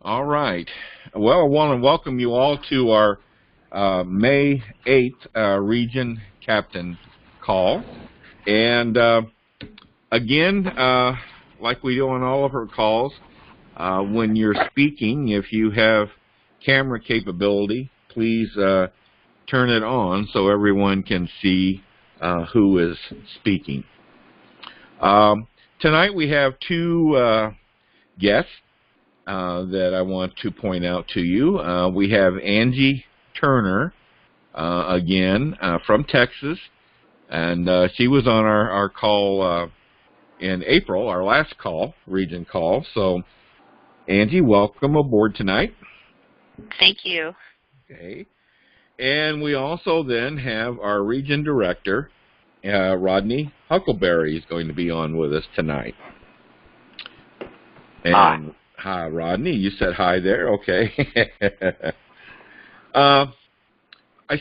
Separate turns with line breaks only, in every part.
All right. Well, I want to welcome you all to our May 8th Region Captain Call. And again, like we do on all of our calls, when you're speaking, if you have camera capability, please turn it on so everyone can see who is speaking. Tonight we have two guests that I want to point out to you. We have Angie Turner, again, from Texas, and she was on our call in April, our last call, region call. So, Angie, welcome aboard tonight.
Thank you.
Okay. And we also then have our region director, Rodney Huckleberry, is going to be on with us tonight. And hi, Rodney. You said hi there. Okay. I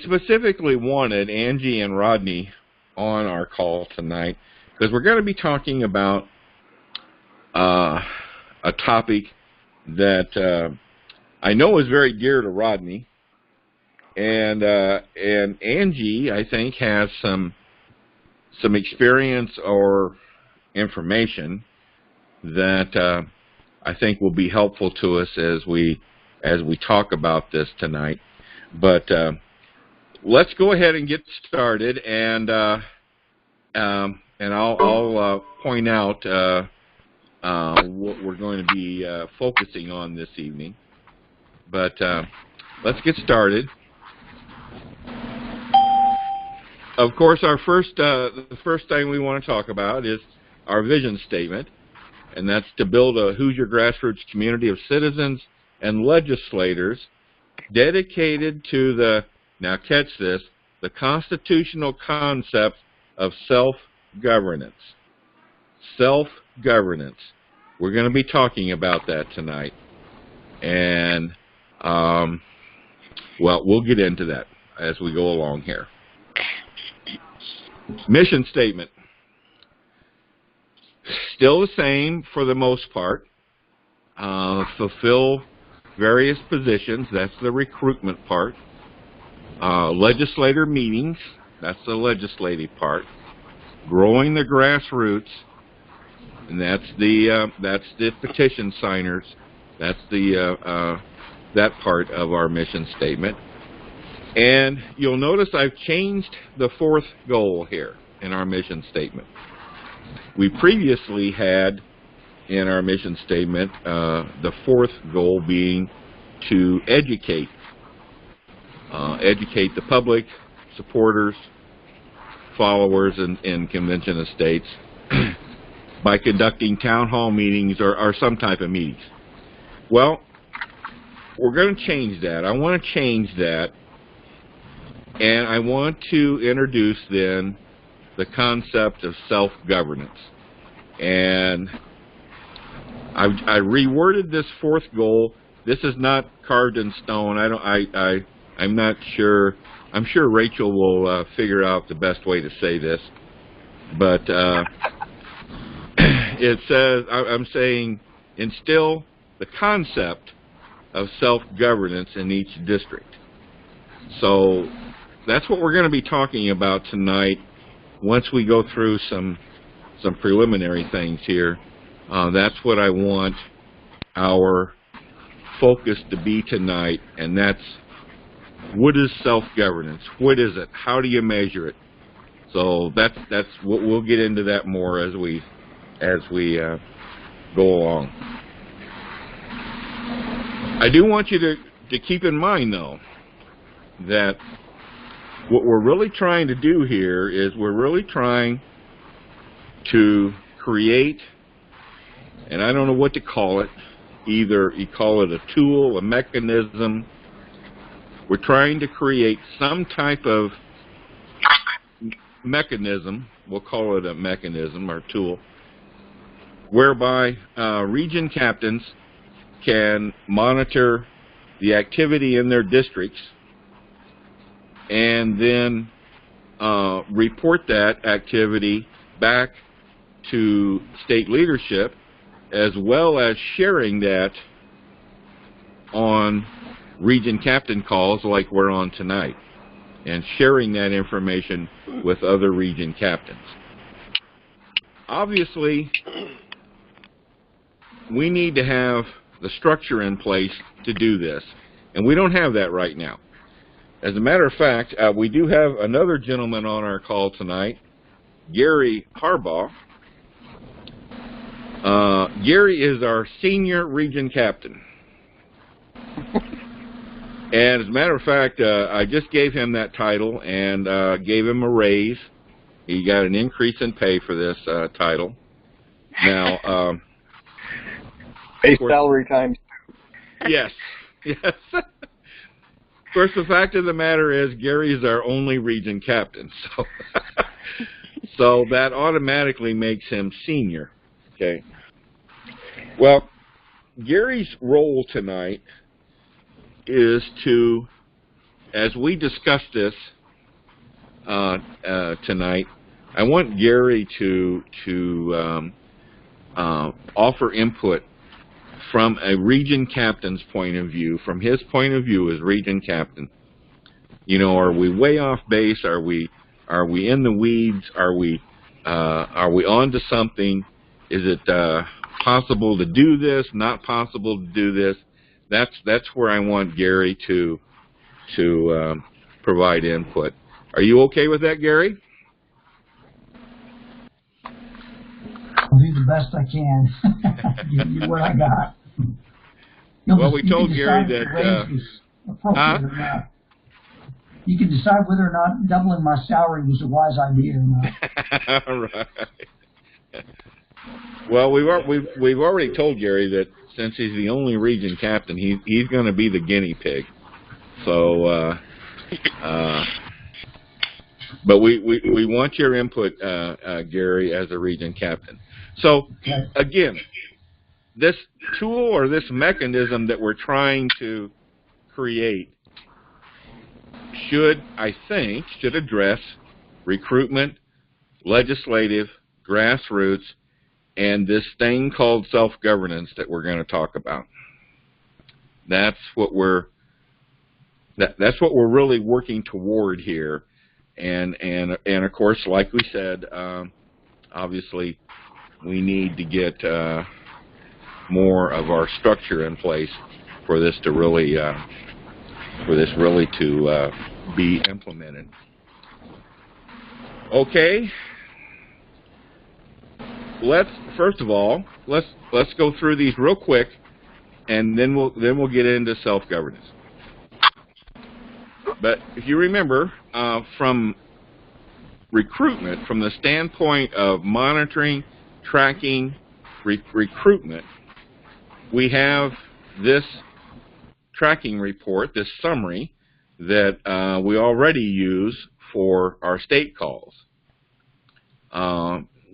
specifically wanted Angie and Rodney on our call tonight because we're going to be talking about a topic that I know is very dear to Rodney, and Angie, I think, has some experience or information that I think will be helpful to us as we talk about this tonight. But let's go ahead and get started, and I'll point out what we're going to be focusing on this evening. But let's get started. Of course, the first thing we want to talk about is our vision statement. And that's to build a Hoosier grassroots community of citizens and legislators dedicated to the, now catch this, the constitutional concept of self-governance. Self-governance. We're going to be talking about that tonight. And, well, we'll get into that as we go along here. Mission statement. Still the same for the most part. Fulfill various positions. That's the recruitment part. Legislator meetings. That's the legislative part. Growing the grassroots. And that's the petition signers. That's that part of our mission statement. And you'll notice I've changed the fourth goal here in our mission statement. We previously had in our mission statement the fourth goal being to educate the public, supporters, followers in Convention of States by conducting town hall meetings or some type of meetings. Well, we're going to change that. I want to change that, and I want to introduce then the concept of self-governance. And I reworded this fourth goal. This is not carved in stone. I'm not sure. I'm sure Rachel will figure out the best way to say this. But it says, I'm saying, instill the concept of self-governance in each district. So that's what we're going to be talking about tonight. Once we go through some preliminary things here, that's what I want our focus to be tonight, and that's what is self-governance? What is it? How do you measure it? So that's what we'll get into that more as we go along. I do want you to keep in mind, though, that what we're really trying to do here is we're really trying to create, and I don't know what to call it, either you call it a tool, a mechanism. We're trying to create some type of mechanism, we'll call it a mechanism or tool, whereby region captains can monitor the activity in their districts and then report that activity back to state leadership, as well as sharing that on region captain calls like we're on tonight, and sharing that information with other region captains. Obviously, we need to have the structure in place to do this, and we don't have that right now. As a matter of fact, we do have another gentleman on our call tonight, Gary Harbaugh. Gary is our senior region captain. And as a matter of fact, I just gave him that title and gave him a raise. He got an increase in pay for this title. Now,
base salary times 2.
Yes, yes. Of course, the fact of the matter is Gary is our only region captain, so so that automatically makes him senior. Okay. Well, Gary's role tonight is to, as we discuss this tonight, I want Gary to offer input from a region captain's point of view, from his point of view as region captain. You know, are we way off base? Are we in the weeds? Are we on to something? Is it possible to do this? Not possible to do this? That's where I want Gary to provide input. Are you okay with that, Gary?
I'll do the best I can. Give you what I got.
Well, we told Gary that.
You can decide whether or not doubling my salary was a wise idea or not.
All right. Well, we've already told Gary that since he's the only region captain, he's going to be the guinea pig. So, but we want your input, Gary, as a region captain. So, again, this tool or this mechanism that we're trying to create should address recruitment, legislative, grassroots, and this thing called self-governance that we're going to talk about. That's what we're really working toward here, and of course, like we said, obviously, we need to get more of our structure in place for this to really be implemented. Okay. First of all, let's go through these real quick, and then we'll get into self-governance. But if you remember, from recruitment, from the standpoint of monitoring, tracking, recruitment, we have this tracking report, this summary that we already use for our state calls,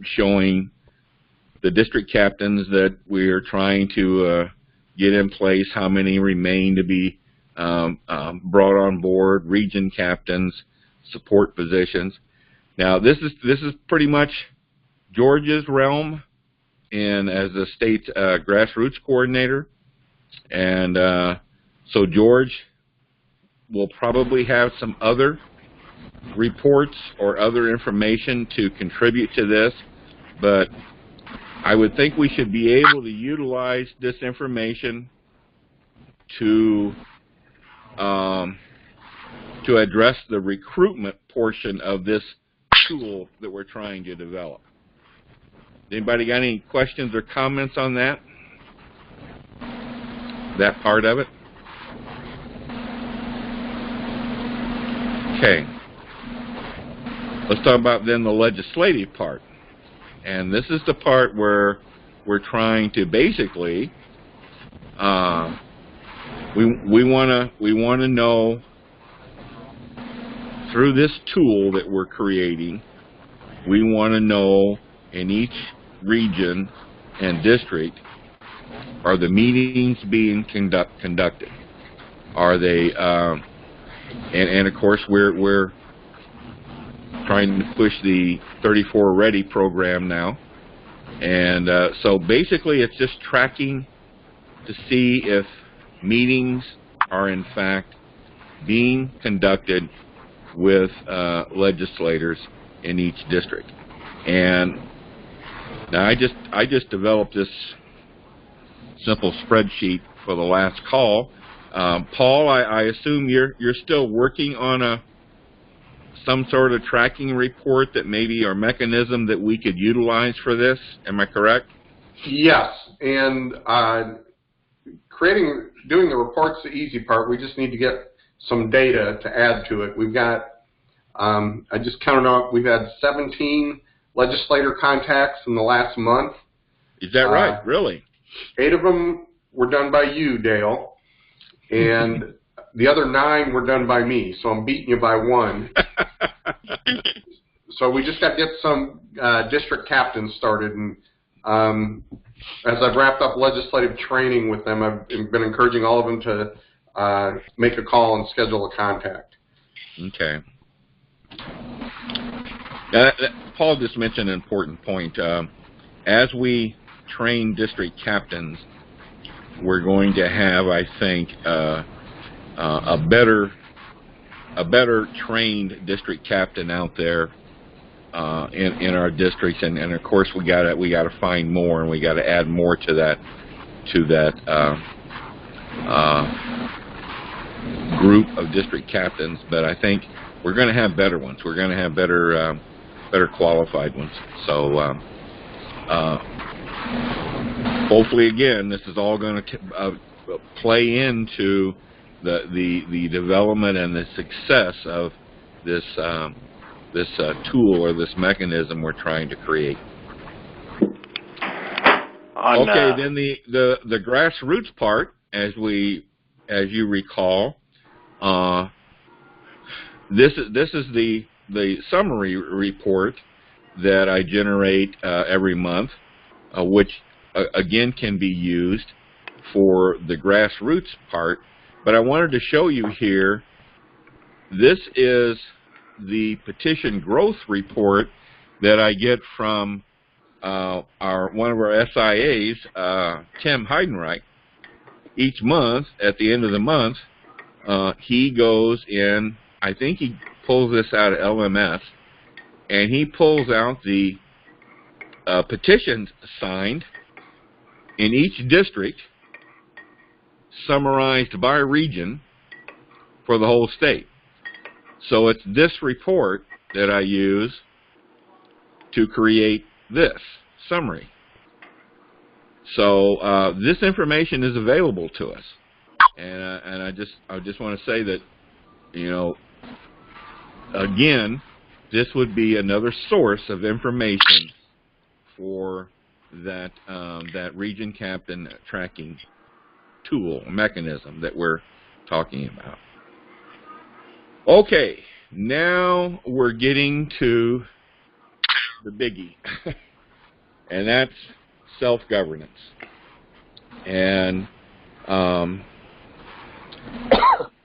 showing the district captains that we're trying to get in place, how many remain to be brought on board, region captains, support positions. Now, this is pretty much George's realm, and as the state's grassroots coordinator, and so George will probably have some other reports or other information to contribute to this, but I would think we should be able to utilize this information to address the recruitment portion of this tool that we're trying to develop. Anybody got any questions or comments on that part of it? Okay. Let's talk about then the legislative part. And this is the part where we're trying to basically we want to know through this tool that we're creating, we want to know in each region and district, are the meetings being conducted? Are they and of course we're trying to push the 34 Ready program now, and so basically it's just tracking to see if meetings are in fact being conducted with legislators in each district. And now I just developed this simple spreadsheet for the last call. Paul, I assume you're still working on some sort of tracking report that maybe or mechanism that we could utilize for this. Am I correct?
Yes, and doing the report's the easy part. We just need to get some data to add to it. We've got, I just counted out, we've had 17 legislator contacts in the last month.
Is that right? Really?
8 of them were done by you, Dale, and the other 9 were done by me, so I'm beating you by 1. So we just got to get some district captains started, and as I've wrapped up legislative training with them, I've been encouraging all of them to make a call and schedule a contact.
Okay. Paul just mentioned an important point. As we train district captains, we're going to have, I think, a better trained district captain out there in our districts, and of course we gotta find more, and we gotta add more to that group of district captains. But I think we're going to have better ones. We're going to have better qualified ones. So hopefully, again, this is all going to play into the development and the success of this tool or this mechanism we're trying to create. Okay, then the grassroots part, as you recall, this is the summary report that I generate every month, which again can be used for the grassroots part. But I wanted to show you here, this is the petition growth report that I get from one of our SIAs, Tim Heidenreich. Each month, at the end of the month, he goes in, I think he pulls this out of LMS, and he pulls out the petitions signed in each district, summarized by region for the whole state. So it's this report that I use to create this summary. So this information is available to us, and I just want to say that, you know, again, this would be another source of information for that that region captain tracking tool mechanism that we're talking about. Okay, now we're getting to the biggie, and that's self-governance. And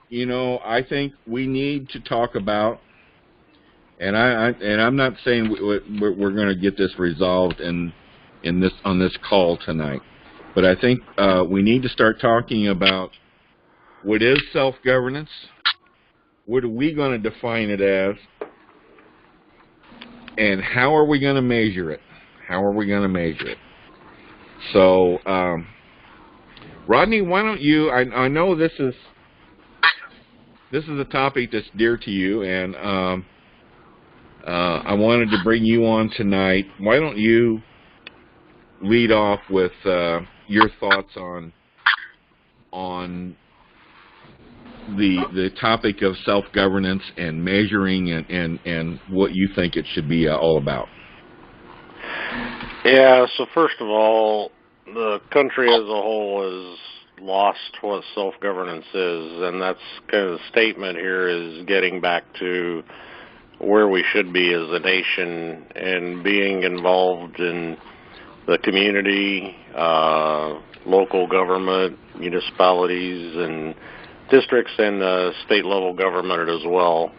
you know, I think we need to talk about, and I'm not saying we're going to get this resolved on this call tonight, but I think we need to start talking about what is self-governance, what are we going to define it as, and how are we going to measure it? How are we going to measure it? So, Rodney, why don't you? I know this is a topic that's dear to you, and I wanted to bring you on tonight. Why don't you lead off with your thoughts on the topic of self-governance and measuring and what you think it should be all about?
Yeah, so first of all, the country as a whole has lost what self-governance is, and that's kind of the statement here, is getting back to where we should be as a nation and being involved in the community, local government, municipalities, and districts, and state level government as well.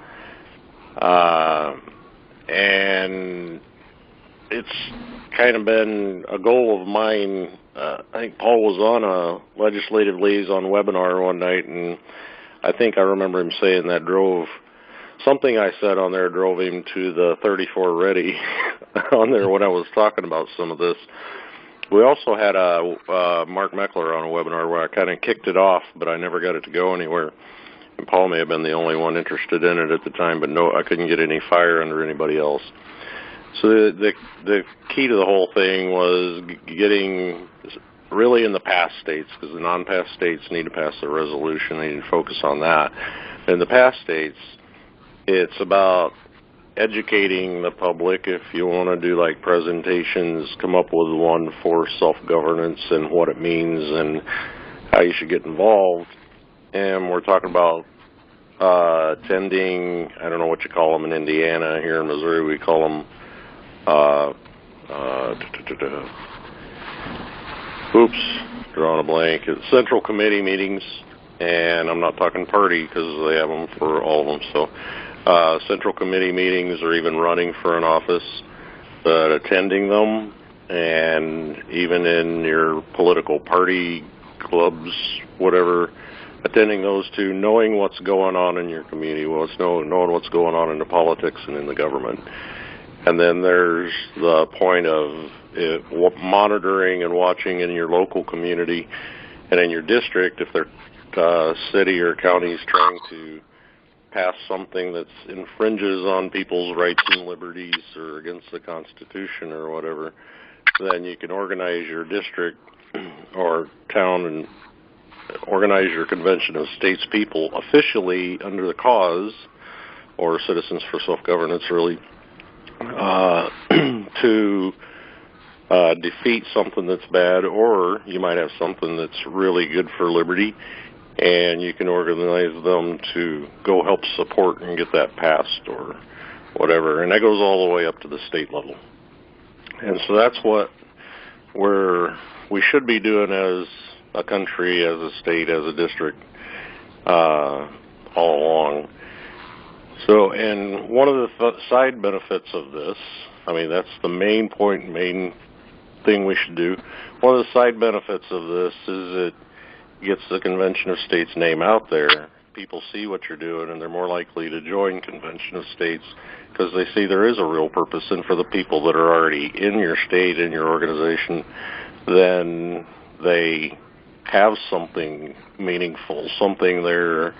And it's kind of been a goal of mine I think Paul was on a legislative liaison webinar one night, and I think I remember him saying that something I said on there drove him to the 34 ready on there when I was talking about some of this. We also had Mark Meckler on a webinar where I kind of kicked it off, but I never got it to go anywhere. And Paul may have been the only one interested in it at the time, but no, I couldn't get any fire under anybody else. So the key to the whole thing was getting really in the past states, because the non-past states need to pass a resolution. They need to focus on that. In the past states, it's about educating the public. If you want to do like presentations, come up with one for self-governance and what it means and how you should get involved. And we're talking about attending, I don't know what you call them in Indiana. Here in Missouri, we call them drawing a blank. It's Central Committee meetings, and I'm not talking party because they have them for all of them. So Central Committee meetings or even running for an office, but attending them, and even in your political party clubs, whatever, attending those two, knowing what's going on in your community, knowing what's going on in the politics and in the government. And then there's the point of monitoring and watching in your local community and in your district if their city or county is trying to pass something that infringes on people's rights and liberties or against the Constitution or whatever, then you can organize your district or town and organize your convention of states people officially under the cause, or Citizens for Self-Governance really, to defeat something that's bad, or you might have something that's really good for liberty, and you can organize them to go help support and get that passed or whatever. And that goes all the way up to the state level. And so that's what we should be doing as a country, as a state, as a district, all along. So, and one of the side benefits of this, I mean, that's the main point, main thing we should do. One of the side benefits of this is it gets the Convention of States name out there. People see what you're doing, and they're more likely to join Convention of States because they see there is a real purpose. And for the people that are already in your state, in your organization, then they have something meaningful, something they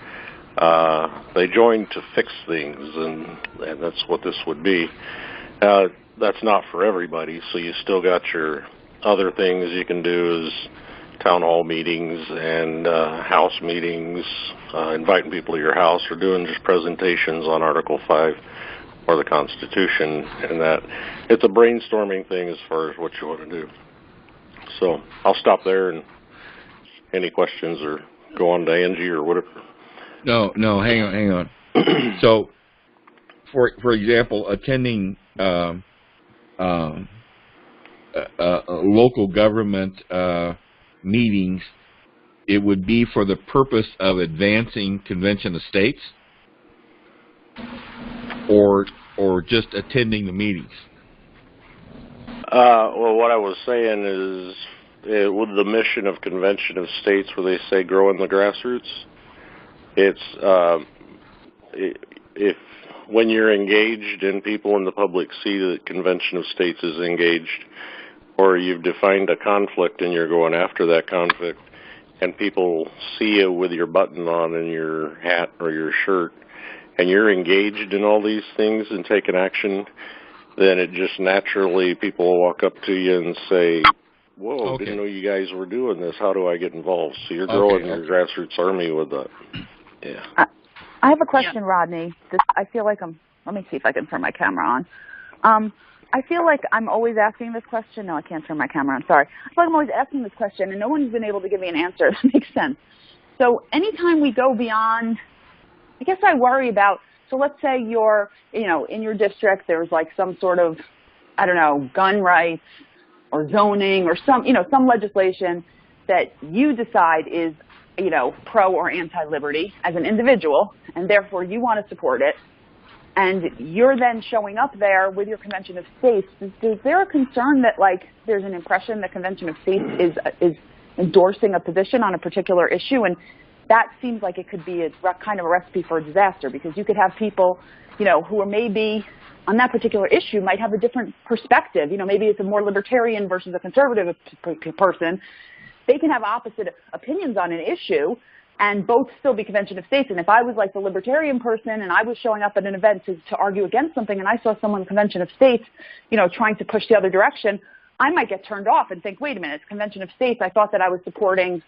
join to fix things, and that's what this would be. That's not for everybody, so you still got your other things you can do is town hall meetings and house meetings, inviting people to your house, or doing just presentations on Article 5 or the Constitution, and that it's a brainstorming thing as far as what you want to do. So I'll stop there, and any questions, or go on to Angie or whatever.
No, hang on. So, for example, attending local government meetings, it would be for the purpose of advancing Convention of States, or just attending the meetings?
Well, what I was saying is, with the mission of Convention of States, where they say grow in the grassroots, it's if when you're engaged and people in the public see that Convention of States is engaged, or you've defined a conflict and you're going after that conflict, and people see you with your button on and your hat or your shirt, and you're engaged in all these things and taking action, then it just naturally, people will walk up to you and say, whoa,
okay,
didn't know you guys were doing this. How do I get involved? So you're growing your grassroots army with that. Yeah.
I have a question, Rodney. I feel like let me see if I can turn my camera on. I feel like I'm always asking this question. No, I can't turn my camera on. Sorry. I feel like I'm always asking this question, and no one's been able to give me an answer. That makes sense. So anytime we go beyond, I guess I worry about, so let's say you're, in your district, there's like some sort of, I don't know, gun rights or zoning or some legislation that you decide is, pro or anti-liberty as an individual, and therefore you want to support it. and you're then showing up there with your Convention of States, is there a concern that, like, there's an impression the Convention of States is endorsing a position on a particular issue? And that seems like it could be kind of a recipe for a disaster, because you could have people, you know, who are maybe on that particular issue might have a different perspective. You know, maybe it's a more libertarian versus a conservative person. They can have opposite opinions on an issue and both still be Convention of States. And if I was like the libertarian person and I was showing up at an event to argue against something, and I saw someone Convention of States, you know, trying to push the other direction, I might get turned off and think, wait a minute, it's Convention of States. I thought that I was supporting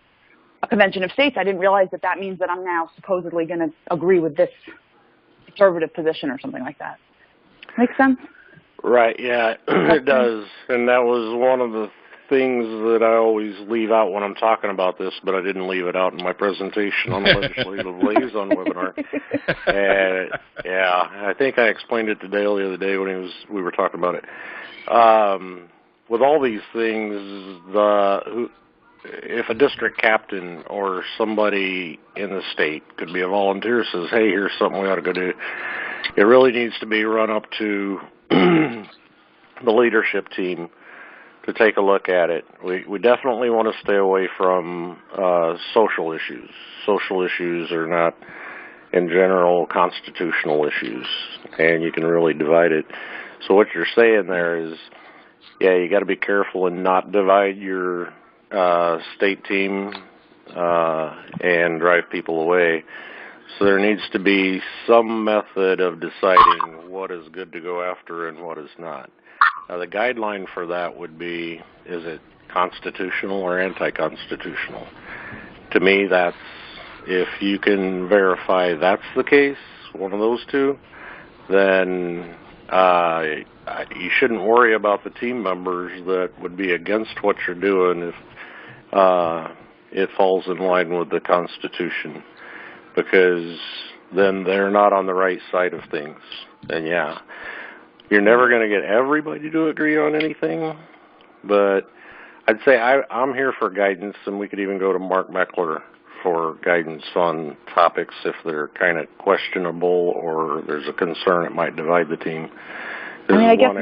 a Convention of States. I didn't realize that that means that I'm now supposedly going to agree with this conservative position or something like that. Make sense?
Right, yeah, it does. And that was one of the things that I always leave out when I'm talking about this, but I didn't leave it out in my presentation on the Legislative Liaison webinar. And, yeah, I think I explained it to Dale the other day when we were talking about it. With all these things, if a district captain or somebody in the state could be a volunteer says, hey, here's something we ought to go do, it really needs to be run up to the leadership team to take a look at it. We definitely want to stay away from social issues. Social issues are not, in general, constitutional issues, and you can really divide it. So what you're saying there is, yeah, you got to be careful and not divide your state team and drive people away. So there needs to be some method of deciding what is good to go after and what is not. Now, the guideline for that would be, is it constitutional or anti-constitutional? To me, that's, if you can verify that's the case, one of those two, then you shouldn't worry about the team members that would be against what you're doing if it falls in line with the Constitution, because then they're not on the right side of things. And yeah, you're never going to get everybody to agree on anything, but I'd say I'm here for guidance, and we could even go to Mark Meckler for guidance on topics if they're kind of questionable or there's a concern it might divide the team.
I mean, I guess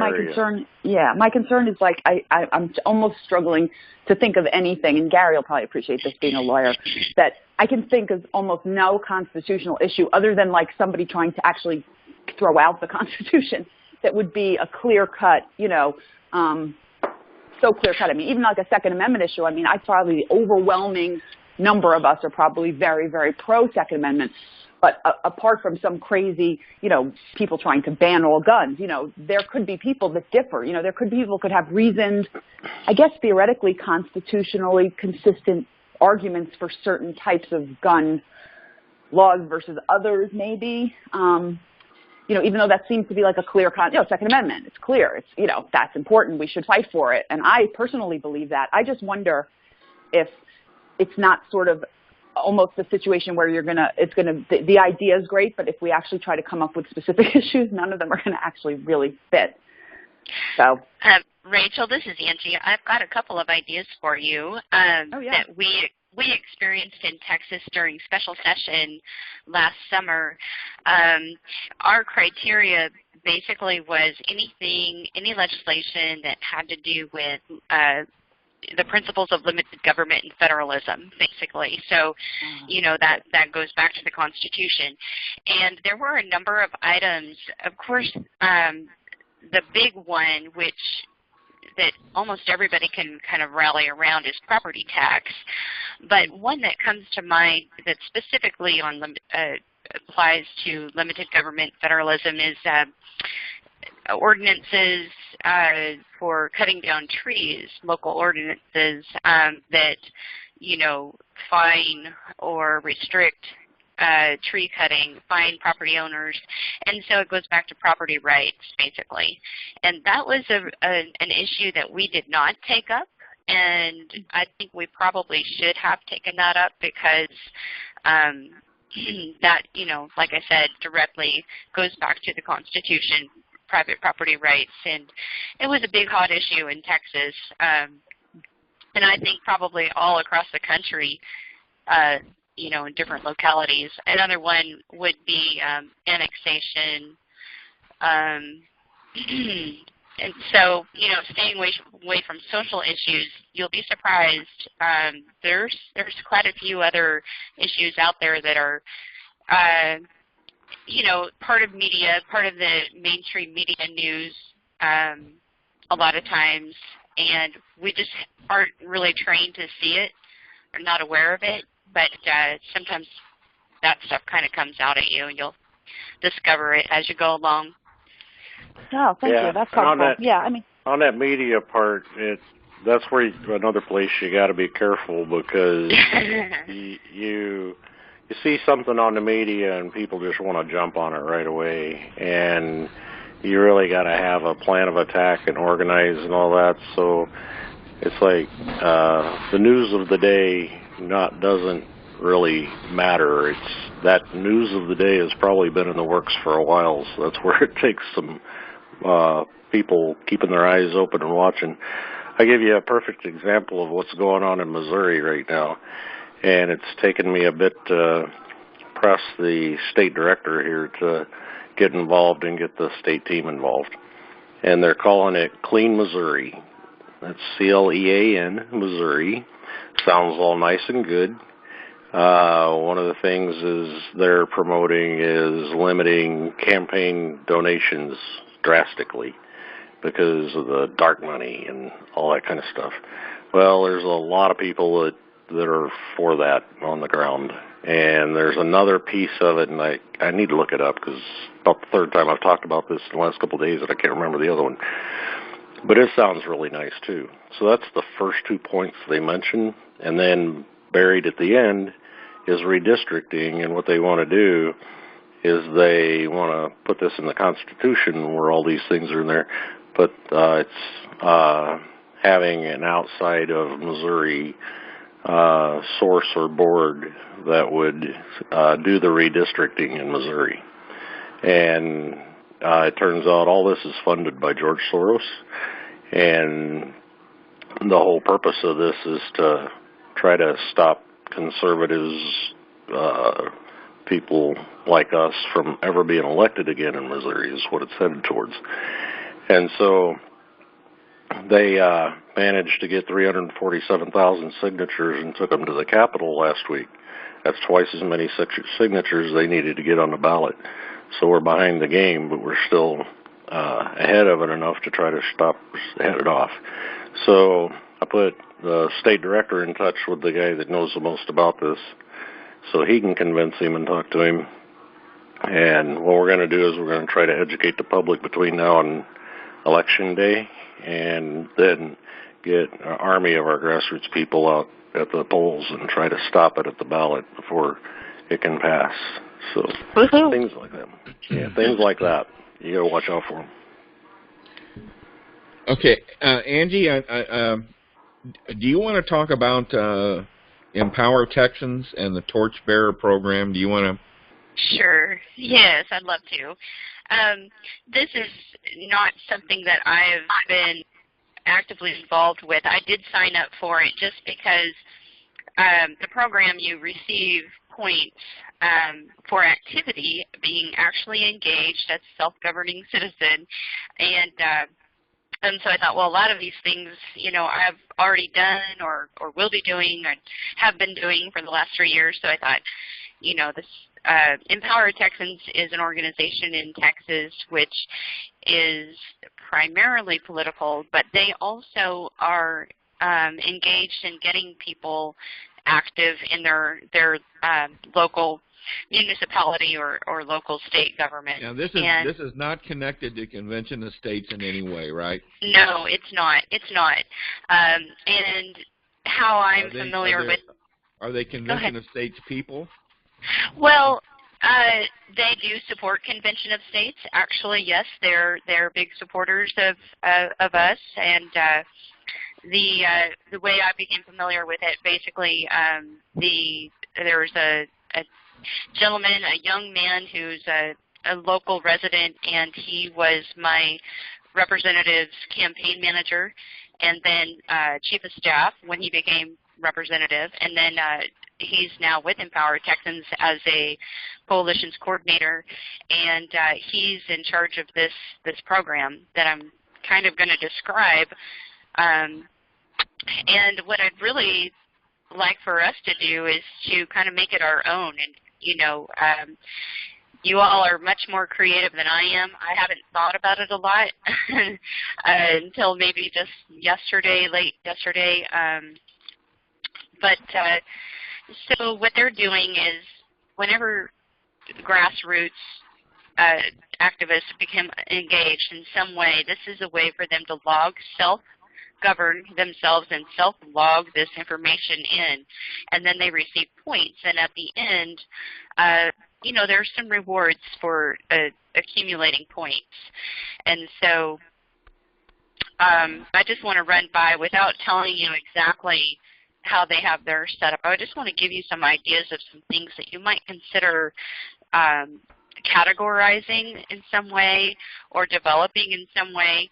my concern is, like, I'm almost struggling to think of anything, and Gary will probably appreciate this being a lawyer, that I can think of almost no constitutional issue other than, like, somebody trying to actually throw out the Constitution that would be a clear-cut, you know, so clear-cut. I mean, even like a Second Amendment issue, I mean, the overwhelming number of us are probably very, very pro-Second Amendment. But apart from some crazy, you know, people trying to ban all guns, you know, there could be people that differ. You know, people could have reasoned, I guess theoretically, constitutionally consistent arguments for certain types of gun laws versus others, maybe. You know, even though that seems to be like a clear, Second Amendment, it's clear. It's, you know, that's important. We should fight for it. And I personally believe that. I just wonder if it's not sort of almost a situation where the idea is great, but if we actually try to come up with specific issues, none of them are going to actually really fit. So,
Rachel, this is Angie. I've got a couple of ideas for you that we experienced in Texas during special session last summer. Our criteria basically was any legislation that had to do with the principles of limited government and federalism, basically. So, you know, that goes back to the Constitution. And there were a number of items. Of course, the big one, that almost everybody can kind of rally around, is property tax. But one that comes to mind that specifically applies to limited government federalism is ordinances for cutting down trees, local ordinances that, you know, fine or restrict tree cutting, fine property owners. And so it goes back to property rights, basically. And that was an issue that we did not take up. And I think we probably should have taken that up because that, you know, like I said, directly goes back to the Constitution, private property rights, and it was a big hot issue in Texas, and I think probably all across the country, you know, in different localities. Another one would be annexation And so, staying away from social issues, you'll be surprised. There's quite a few other issues out there that are, part of media, part of the mainstream media news a lot of times, and we just aren't really trained to see it or not aware of it. But sometimes that stuff kind of comes out at you, and you'll discover it as you go along.
Oh, thank you. That's helpful.
On that media part, that's where another place you got to be careful, because you see something on the media and people just want to jump on it right away, and you really got to have a plan of attack and organize and all that. So it's like the news of the day doesn't really matter. It's that news of the day has probably been in the works for a while, so that's where it takes some people keeping their eyes open and watching. I give you a perfect example of what's going on in Missouri right now, and it's taken me a bit to press the state director here to get involved and get the state team involved. And they're calling it Clean Missouri. That's CLEAN, Missouri. Sounds all nice and good. One of the things they're promoting is limiting campaign donations drastically because of the dark money and all that kind of stuff. Well, there's a lot of people that are for that on the ground. And there's another piece of it, and I need to look it up, because about the third time I've talked about this in the last couple of days, and I can't remember the other one. But it sounds really nice, too. So that's the first 2 points they mention. And then buried at the end is redistricting, and what they want to do is they want to put this in the Constitution where all these things are in there, but it's having an outside of Missouri source or board that would do the redistricting in Missouri. And it turns out all this is funded by George Soros, and the whole purpose of this is to try to stop conservatives, people like us, from ever being elected again in Missouri, is what it's headed towards. And so they managed to get 347,000 signatures and took them to the Capitol last week. That's twice as many signatures they needed to get on the ballot. So we're behind the game, but we're still ahead of it enough to try to head it off. So I put the state director in touch with the guy that knows the most about this, so he can convince him and talk to him. And what we're going to do is we're going to try to educate the public between now and Election Day, and then get an army of our grassroots people out at the polls and try to stop it at the ballot before it can pass. So things like that. Yeah, things like that. You got to watch out for them.
Okay, Angie, do you want to talk about Empower Texans and the Torchbearer program? Do you want to?
Sure. Yes, I'd love to. This is not something that I've been actively involved with. I did sign up for it just because the program, you receive points for activity, being actually engaged as a self-governing citizen. And so I thought, well, a lot of these things, I've already done or will be doing or have been doing for the last 3 years. So I thought, this Empower Texans is an organization in Texas which is primarily political, but they also are engaged in getting people active in their local municipality or local state government.
Now, this is not connected to Convention of States in any way, right?
No, it's not. It's not. And how I'm familiar with...
Are they Convention of States people?
Well, they do support Convention of States. Actually, yes, they're big supporters of us. And the way I became familiar with it, basically, there was a gentleman, a young man who's a local resident, and he was my representative's campaign manager, and then chief of staff when he became representative, and then he's now with Empower Texans as a coalitions coordinator, and he's in charge of this program that I'm kind of going to describe. And what I'd really like for us to do is to kind of make it our own. And, you know, you all are much more creative than I am. I haven't thought about it a lot until maybe just yesterday, late yesterday. So what they're doing is whenever grassroots activists become engaged in some way, this is a way for them to self-govern themselves and self-log this information in, and then they receive points. And at the end, you know, there's some rewards for accumulating points. And so I just want to run by, without telling you exactly how they have their setup, I just want to give you some ideas of some things that you might consider categorizing in some way or developing in some way.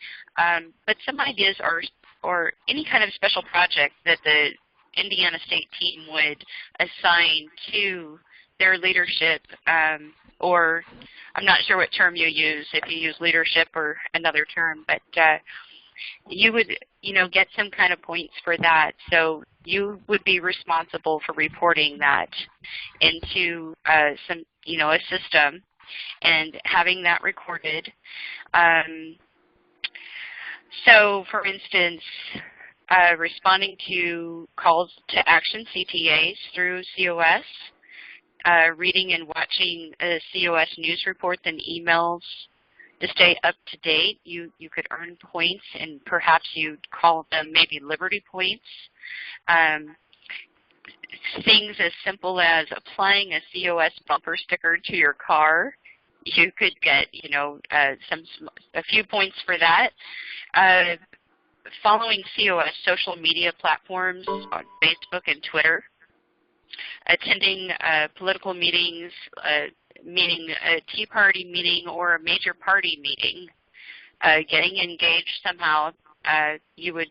But some ideas are, or any kind of special project that the Indiana State team would assign to their leadership, or I'm not sure what term you use, if you use leadership or another term, but you would, you know, get some kind of points for that. So you would be responsible for reporting that into some, you know, a system and having that recorded. So, for instance, responding to calls to action, CTAs, through COS, reading and watching COS news reports and emails to stay up to date. You could earn points, and perhaps you'd call them maybe Liberty points. Things as simple as applying a COS bumper sticker to your car. You could get, you know, a few points for that. Following COS social media platforms on Facebook and Twitter. Attending political meetings, meaning a Tea Party meeting or a major party meeting. Getting engaged somehow, you would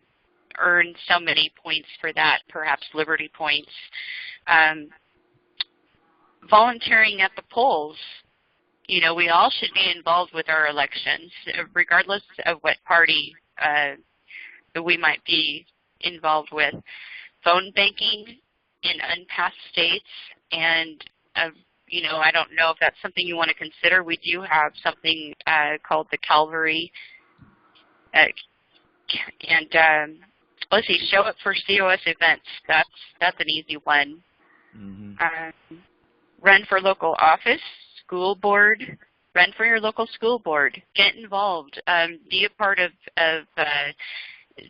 earn so many points for that, perhaps Liberty points. Volunteering at the polls. You know, we all should be involved with our elections, regardless of what party that we might be involved with. Phone banking in unpassed states, and you know, I don't know if that's something you want to consider. We do have something called the Calvary, and let's see, show up for COS events. That's an easy one. Mm-hmm. Run for local office, school board. Run for your local school board. Get involved. Be a part of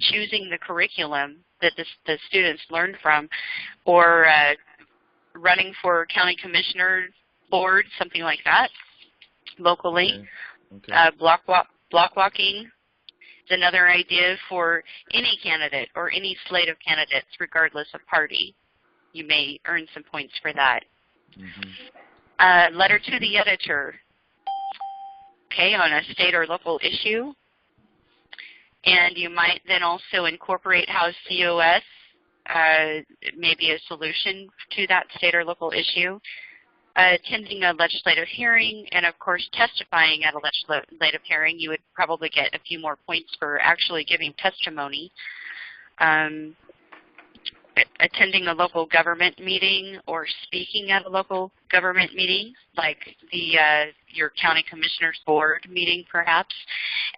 choosing the curriculum that the students learn from, or running for county commissioner board, something like that, locally. Okay. Block walking is another idea for any candidate or any slate of candidates, regardless of party. You may earn some points for that. Mm-hmm. Letter to the editor, okay, on a state or local issue. And you might then also incorporate how COS may be a solution to that state or local issue. Attending a legislative hearing, and of course testifying at a legislative hearing. You would probably get a few more points for actually giving testimony. Attending a local government meeting or speaking at a local government meeting, like your county commissioner's board meeting perhaps.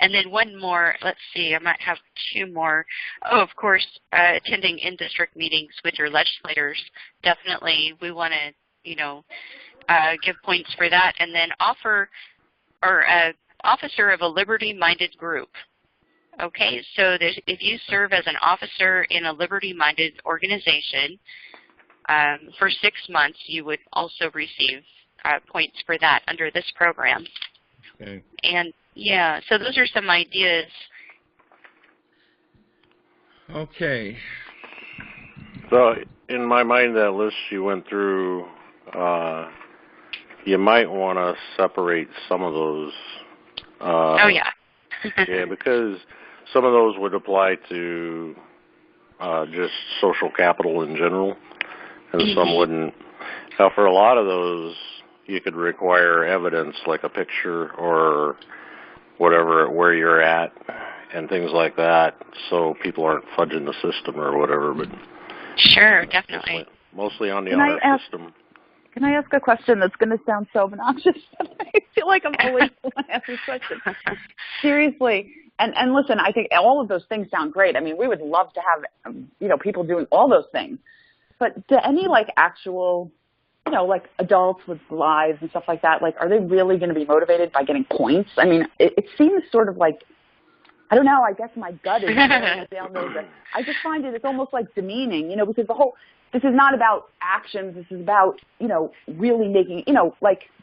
And then one more, let's see, I might have two more. Oh, of course, attending in-district meetings with your legislators. Definitely we want to, you know, give points for that. And then officer of a liberty-minded group. Okay, so if you serve as an officer in a liberty-minded organization for 6 months, you would also receive points for that under this program. Okay. And yeah, so those are some ideas.
Okay.
So in my mind, that list you went through, you might want to separate some of those.
Oh yeah.
Yeah, because some of those would apply to just social capital in general, and some wouldn't. Now, for a lot of those, you could require evidence like a picture or whatever where you're at and things like that, so people aren't fudging the system or whatever. But
sure, definitely.
Mostly on the honor system.
Can I ask a question that's going to sound so obnoxious? I feel like I'm always the one to ask this question. Seriously. And listen, I think all of those things sound great. I mean, we would love to have, people doing all those things. But do any, actual, adults with lives and stuff like that, are they really going to be motivated by getting points? I mean, it seems sort of I don't know, I guess my gut is Dale knows that. I just find it's almost demeaning, because this is not about actions. This is about, really making,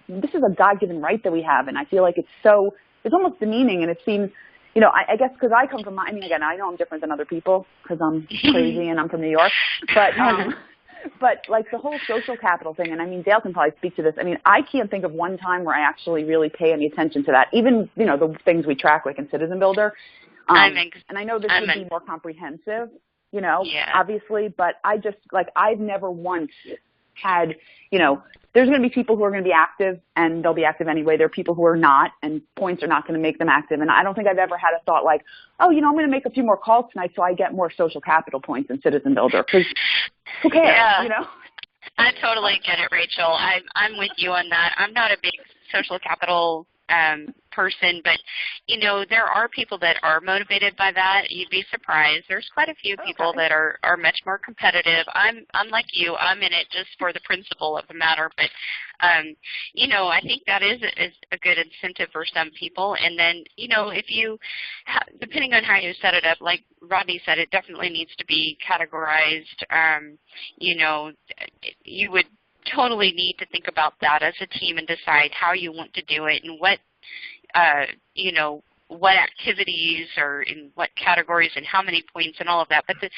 this is a God-given right that we have. And I feel like it's almost demeaning. And it seems, I guess because I come from, again, I know I'm different than other people because I'm crazy and I'm from New York. But the whole social capital thing, and Dale can probably speak to this. I can't think of one time where I actually really pay any attention to that. Even, the things we track like in Citizen Builder. And I know this would be more comprehensive, obviously, but I've never once had, there's going to be people who are going to be active and they'll be active anyway. There are people who are not, and points are not going to make them active. And I don't think I've ever had a thought I'm going to make a few more calls tonight so I get more social capital points in Citizen Builder. Because who cares,
I totally get it, Rachel. I'm with you on that. I'm not a big social capital person, but there are people that are motivated by that. You'd be surprised. There's quite a few people that are much more competitive. I'm like you. I'm in it just for the principle of the matter, but I think that is a good incentive for some people. And then if you depending on how you set it up, like Rodney said, it definitely needs to be categorized. You would totally need to think about that as a team and decide how you want to do it and what what activities or in what categories and how many points and all of that. But the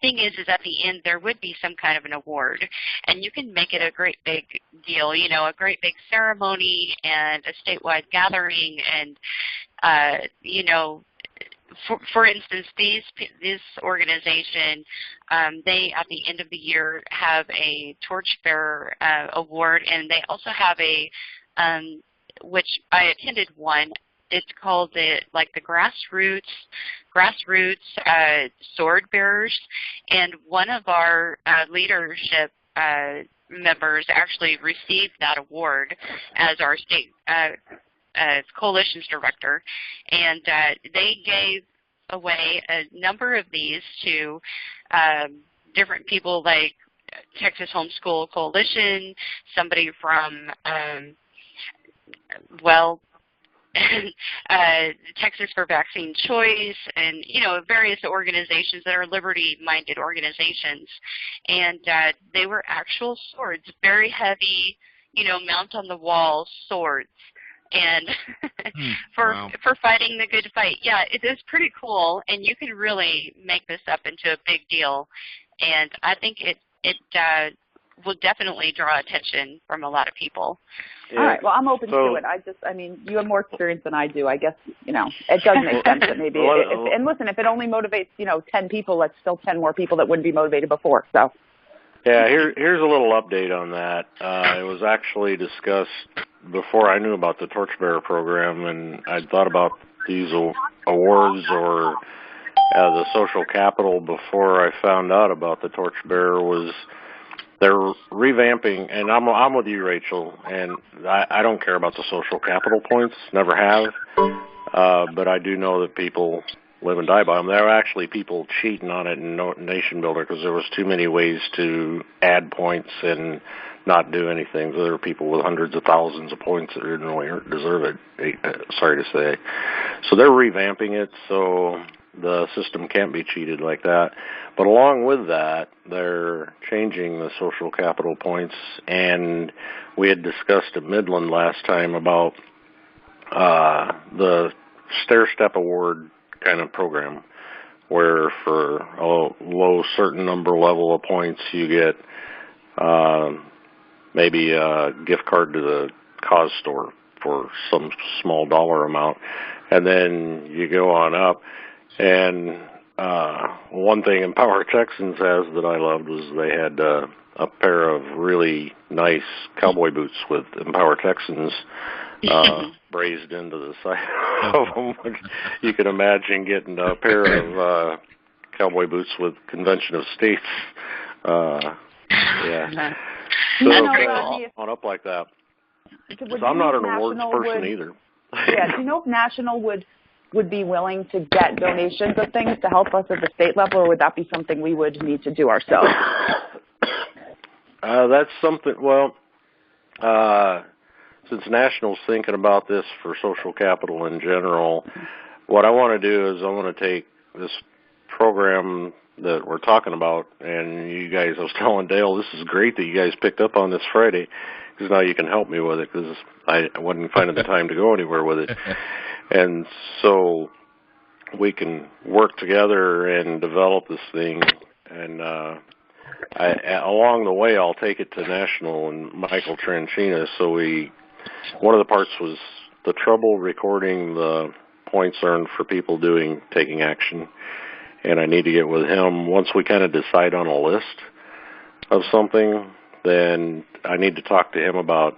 thing is at the end there would be some kind of an award, and you can make it a great big deal, a great big ceremony and a statewide gathering, and for instance, this organization, they at the end of the year have a Torchbearer award, and they also have a which I attended one. It's called the grassroots sword bearers, and one of our leadership members actually received that award as our state coalitions director, and they gave away a number of these to different people like Texas Homeschool Coalition, somebody from Texas for Vaccine Choice, and various organizations that are liberty-minded organizations, and they were actual swords, very heavy, mount on the wall swords, and for fighting the good fight. Yeah, it is pretty cool, and you can really make this up into a big deal, and I think it will definitely draw attention from a lot of people.
Yeah. All right. Well, I'm open to it. You have more experience than I do. I guess, it does make sense that maybe. And listen, if it only motivates, 10 people, that's still 10 more people that wouldn't be motivated before. So.
Yeah. Here's a little update on that. It was actually discussed before I knew about the Torchbearer program, and I'd thought about these awards or the social capital before I found out about the Torchbearer. They're revamping, and I'm with you, Rachel, and I don't care about the social capital points, never have, but I do know that people live and die by them. There are actually people cheating on it in Nation Builder because there was too many ways to add points and not do anything. There are people with hundreds of thousands of points that didn't really deserve it, sorry to say. So they're revamping it, so the system can't be cheated like that. But along with that, they're changing the social capital points, and we had discussed at Midland last time about the stair-step award kind of program, where for a low certain number level of points you get maybe a gift card to the cause store for some small dollar amount, and then you go on up. And one thing Empower Texans has that I loved was they had a pair of really nice cowboy boots with Empower Texans brazed into the side of them. You can imagine getting a pair of cowboy boots with Convention of States. Yeah. So on up like that. So I'm not an awards person either.
Yeah. Do you know if National would be willing to get donations of things to help us at the state level, or would that be something we would need to do ourselves?
That's something, well, since National's thinking about this for social capital in general, what I want to do is I want to take this program that we're talking about, and you guys, I was telling Dale, this is great that you guys picked up on this Friday, because now you can help me with it, because I wasn't finding the time to go anywhere with it. And so we can work together and develop this thing, and along the way I'll take it to National and Michael Tranchina. So one of the parts was the trouble recording the points earned for people taking action, and I need to get with him. Once we kind of decide on a list of something, then I need to talk to him about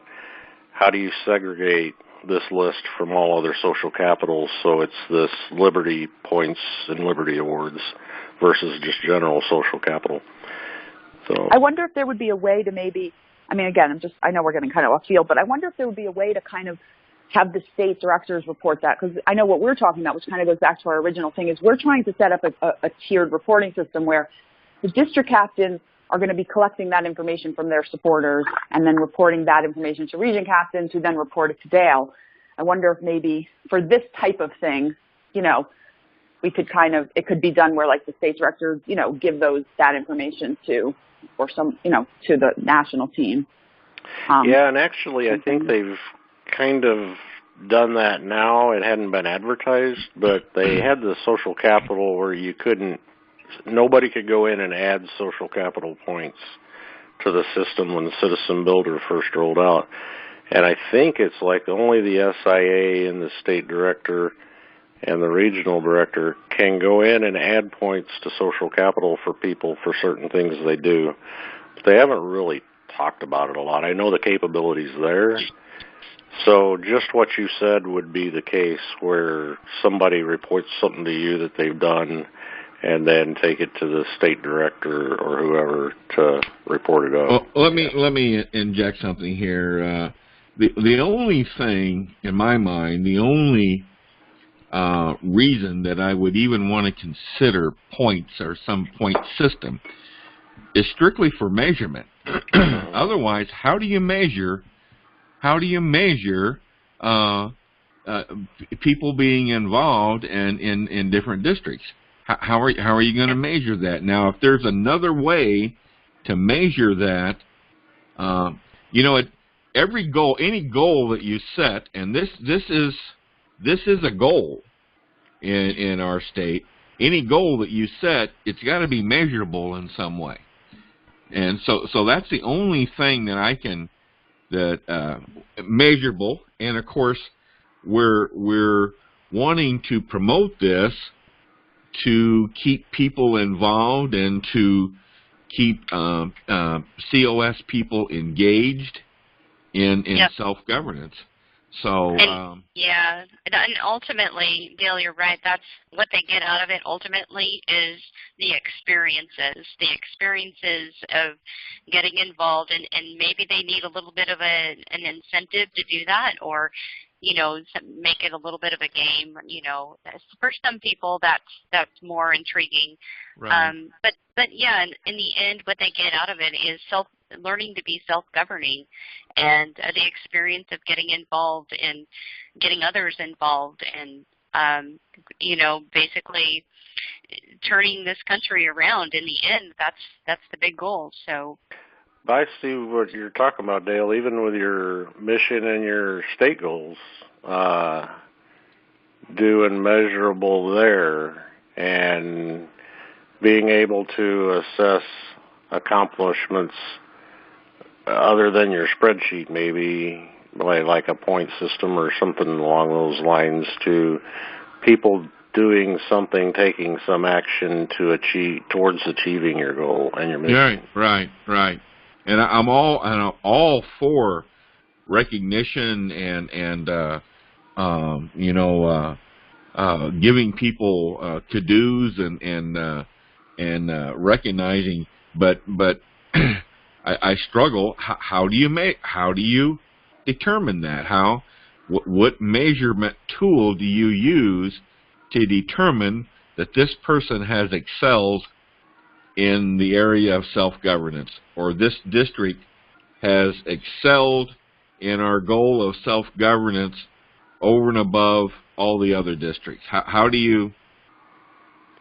how do you segregate this list from all other social capitals, so it's this Liberty points and Liberty awards versus just general social capital. So
I wonder if there would be a way to maybe, I mean, again, I know we're getting kind of off field, but I wonder if there would be a way to kind of have the state directors report that, because I know what we're talking about, which kind of goes back to our original thing, is we're trying to set up a tiered reporting system where the district captains are going to be collecting that information from their supporters and then reporting that information to region captains, who then report it to Dale. I wonder if maybe for this type of thing, we could it could be done where like the state directors, give that information to the national team.
Yeah, and actually I think they've kind of done that now. It hadn't been advertised, but they had the social capital where nobody could go in and add social capital points to the system when the Citizen Builder first rolled out. And I think it's like only the SIA and the state director and the regional director can go in and add points to social capital for people for certain things they do. But they haven't really talked about it a lot. I know the capability's there. So just what you said would be the case, where somebody reports something to you that they've done and then take it to the state director or whoever to report it up.
Well, let me inject something here. The only thing, in my mind, the only reason that I would even want to consider points or some point system is strictly for measurement. Otherwise, how do you measure people being involved in different districts? How are you going to measure that? Now, if there's another way to measure that, every goal, any goal that you set, and this is a goal in our state. Any goal that you set, it's got to be measurable in some way, and so that's the only thing that measurable. And of course, we're wanting to promote this to keep people involved and to keep COS people engaged in self-governance. So
and ultimately, Dale, you're right. That's what they get out of it. Ultimately, is the experiences of getting involved, and maybe they need a little bit of an incentive to do that, or make it a little bit of a game. For some people, that's more intriguing.
Right.
But yeah, in the end, what they get out of it is learning to be self-governing, and the experience of getting involved and getting others involved, and basically turning this country around. In the end, that's the big goal. So
I see what you're talking about, Dale. Even with your mission and your state goals, doing measurable there and being able to assess accomplishments other than your spreadsheet, maybe like a point system or something along those lines, to people doing something, taking some action to towards achieving your goal and your mission.
Right. And I'm all for recognition and giving people to-dos and recognizing, but I struggle. How do you determine that? What measurement tool do you use to determine that this person has excelled in the area of self-governance, or this district has excelled in our goal of self-governance over and above all the other districts? How do you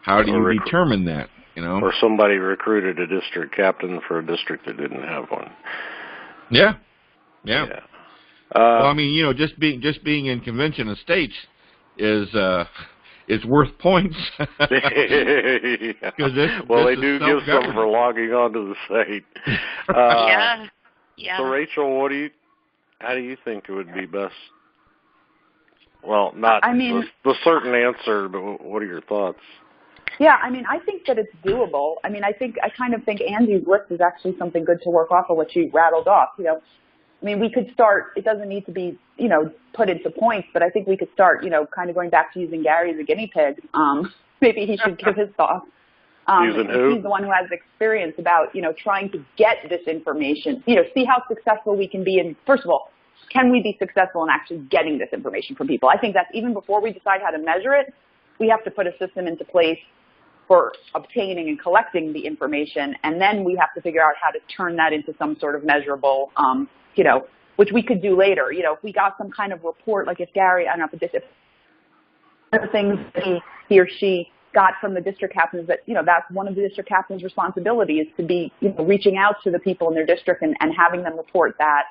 determine that?
Or somebody recruited a district captain for a district that didn't have one.
Yeah. Well, I mean, just being in Convention of States is worth points.
They do give some for logging onto the site.
Yeah.
So, Rachel, how do you think it would be best? Well, not the certain answer, but what are your thoughts?
Yeah, I mean, I think that it's doable. I mean, I kind of think Angie's list is actually something good to work off of what she rattled off. I mean, we could start. It doesn't need to be, put into points, but I think we could start, kind of going back to using Gary as a guinea pig. Maybe he should give his thoughts.
Using who?
He's the one who has experience about, trying to get this information. See how successful we can be in. First of all, can we be successful in actually getting this information from people? I think that's even before we decide how to measure it, we have to put a system into place for obtaining and collecting the information, and then we have to figure out how to turn that into some sort of measurable, which we could do later. If we got some kind of report, like if Gary, I don't know, if the things that he or she got from the district captains, that that's one of the district captains' responsibilities, to be reaching out to the people in their district and having them report that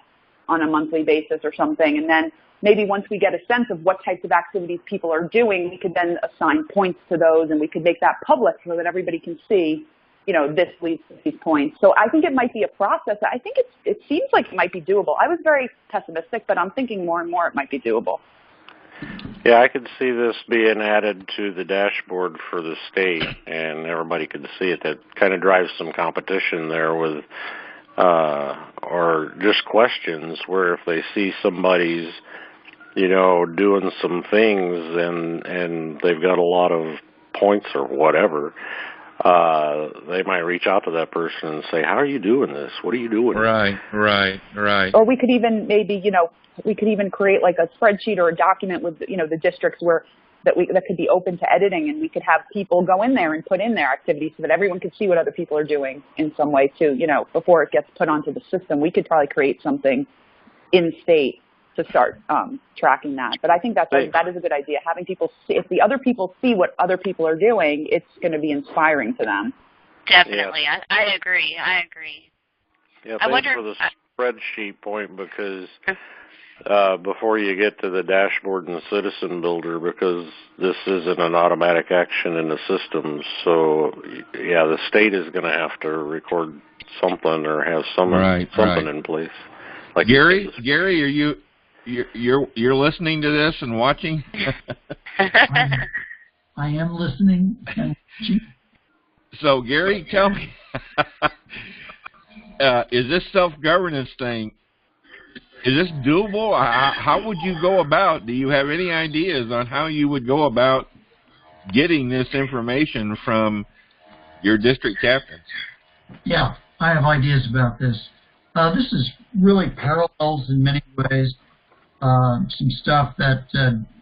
on a monthly basis or something. And then maybe once we get a sense of what types of activities people are doing, we could then assign points to those, and we could make that public so that everybody can see, this leads to these points. So I think it might be a process. I think it seems like it might be doable. I was very pessimistic, but I'm thinking more and more it might be doable.
Yeah, I could see this being added to the dashboard for the state, and everybody could see it. That kind of drives some competition there with, or just questions where if they see somebody's, doing some things and they've got a lot of points or whatever, they might reach out to that person and say, how are you doing this? What are you doing?
Right.
Or we could even maybe, we could even create like a spreadsheet or a document with, the districts that could be open to editing, and we could have people go in there and put in their activities so that everyone could see what other people are doing in some way too. Before it gets put onto the system, we could probably create something in state to start tracking that. But I think that is a good idea. Having people see, if the other people see what other people are doing, it's going to be inspiring to them.
Definitely. Yeah. I agree.
Yeah, thanks for the spreadsheet point, because before you get to the dashboard and Citizen Builder, because this isn't an automatic action in the system. So, yeah, the state is going to have to record something or have something in place. Like
Gary, are you're listening to this and watching?
I am listening.
So, Gary, tell me, is this self-governance thing, is this doable? How would you go about? Do you have any ideas on how you would go about getting this information from your district captains?
Yeah, I have ideas about this. This is really parallels in many ways some stuff that